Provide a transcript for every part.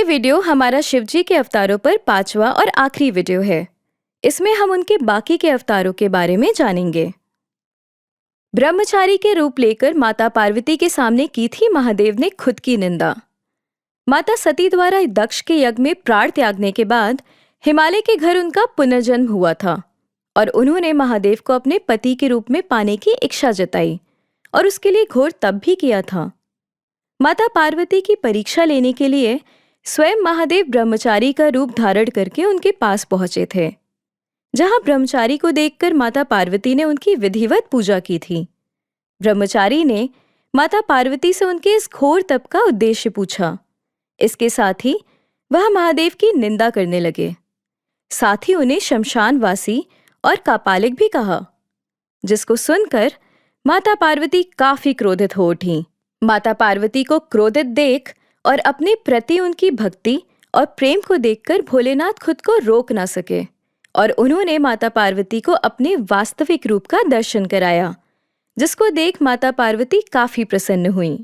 Video हमारा शिवजी के अवतारों पर 5वां और आखिरी वीडियो है। इसमें हम उनके बाकी के अवतारों के बारे में जानेंगे। ब्रह्मचारी के रूप लेकर माता पार्वती के सामने की थी महादेव ने खुद की निंदा। माता सती द्वारा दक्ष के यज्ञ में प्राण त्यागने के बाद हिमालय के घर उनका पुनर्जन्म हुआ था और उन्होंने महादेव को अपने पति के रूप में पाने की इच्छा जताई और उसके लिए घोर तप भी किया था। माता पार्वती की परीक्षा लेने के लिए स्वयं महादेव ब्रह्मचारी का रूप धारण करके उनके पास पहुंचे थे, जहां ब्रह्मचारी को देखकर माता पार्वती ने उनकी विधिवत पूजा की थी। ब्रह्मचारी ने माता पार्वती से उनके इस घोर तप का उद्देश्य पूछा। इसके साथ ही वह महादेव की निंदा करने लगे। साथ ही उन्हें शमशानवासी और कापालिक भी कहा, जिसको सुनकर माता पार्वती काफी क्रोधित हो उठी। माता पार्वती को क्रोधित देख और अपने प्रति उनकी भक्ति और प्रेम को देखकर भोलेनाथ खुद को रोक ना सके और उन्होंने माता पार्वती को अपने वास्तविक रूप का दर्शन कराया, जिसको देख माता पार्वती काफी प्रसन्न हुई।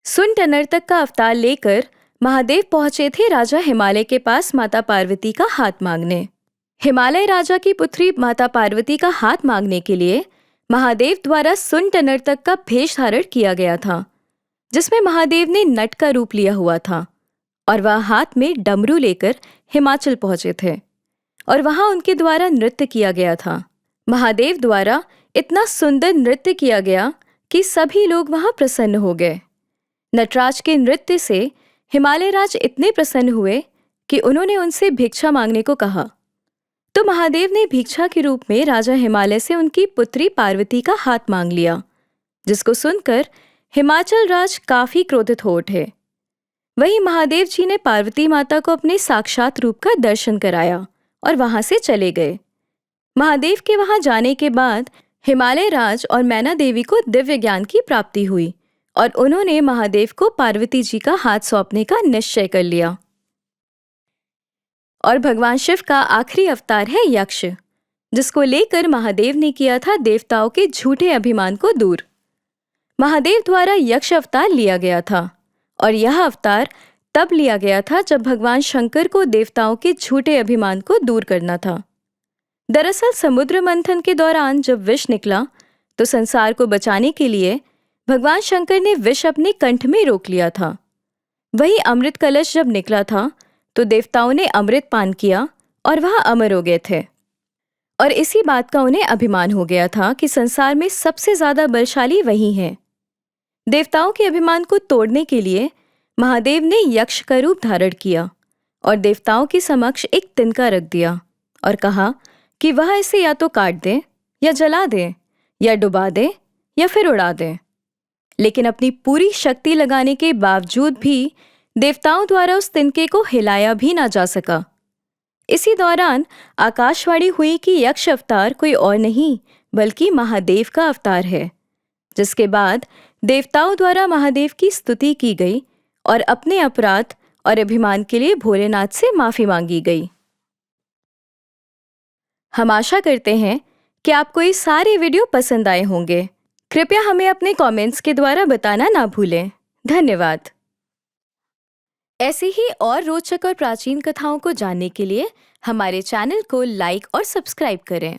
सुंड नर्तक का अवतार लेकर महादेव पहुंचे थे राजा हिमालय के पास माता पार्वती का हाथ मांगने। हिमालय राजा की पुत्री माता पार्वती का हाथ मांगने के लिए महादेव द्वारा सुंड नर्तक का भेष धारण किया गया था, जिसमें महादेव ने नट का रूप लिया हुआ था और वह हाथ में डमरू लेकर हिमाचल पहुंचे थे और वहां उनके द्वारा नृत्य किया गया था। महादेव द्वारा इतना सुंदर नृत्य किया गया कि सभी लोग वहां प्रसन्न हो गए। नटराज के नृत्य से हिमालय राज इतने प्रसन्न हुए कि उन्होंने उनसे भिक्षा मांगने को कहा, तो महादेव ने भिक्षा के रूप में राजा हिमालय से उनकी पुत्री पार्वती का हाथ मांग लिया, जिसको सुनकर हिमाचल राज काफी क्रोधित हो उठे। वहीं महादेव जी ने पार्वती माता को अपने साक्षात रूप का दर्शन कराया और वहां से चले गए। महादेव के वहां जाने के बाद हिमालय राज और मैना देवी को दिव्य ज्ञान की प्राप्ति हुई और उन्होंने महादेव को पार्वती जी का हाथ सौंपने का निश्चय कर लिया। और भगवान शिव का आखिरी अवतार है यक्ष, जिसको लेकर महादेव ने किया था देवताओं के झूठे अभिमान को दूर। महादेव द्वारा यक्ष अवतार लिया गया था और यह अवतार तब लिया गया था जब भगवान शंकर को देवताओं के झूठे अभिमान को दूर करना था। दरअसल समुद्र मंथन के दौरान जब विष निकला तो संसार को बचाने के लिए भगवान शंकर ने विष अपने कंठ में रोक लिया था। वही अमृत कलश जब निकला था तो देवताओं ने अमृत पान किया और वह अमर हो गए थे और इसी बात का उन्हें अभिमान हो गया था कि संसार में सबसे ज्यादा बलशाली वही है। देवताओं के अभिमान को तोड़ने के लिए महादेव ने यक्ष का रूप धारण किया और देवताओं के समक्ष एक तिनका रख दिया और कहा कि वह इसे या तो काट दे या जला दे या डुबा दे या फिर उड़ा दे। लेकिन अपनी पूरी शक्ति लगाने के बावजूद भी देवताओं द्वारा उस तिनके को हिलाया भी ना जा सका। इसी दौरान आकाशवाणी हुई कि यक्ष अवतार कोई और नहीं बल्कि महादेव का अवतार है, जिसके बाद देवताओं द्वारा महादेव की स्तुति की गई और अपने अपराध और अभिमान के लिए भोलेनाथ से माफी मांगी गई। हम आशा करते हैं कि आपको ये सारे वीडियो पसंद आए होंगे। कृपया हमें अपने कमेंट्स के द्वारा बताना ना भूलें। धन्यवाद। ऐसी ही और रोचक और प्राचीन कथाओं को जानने के लिए हमारे चैनल को लाइक और सब्सक्राइब करें।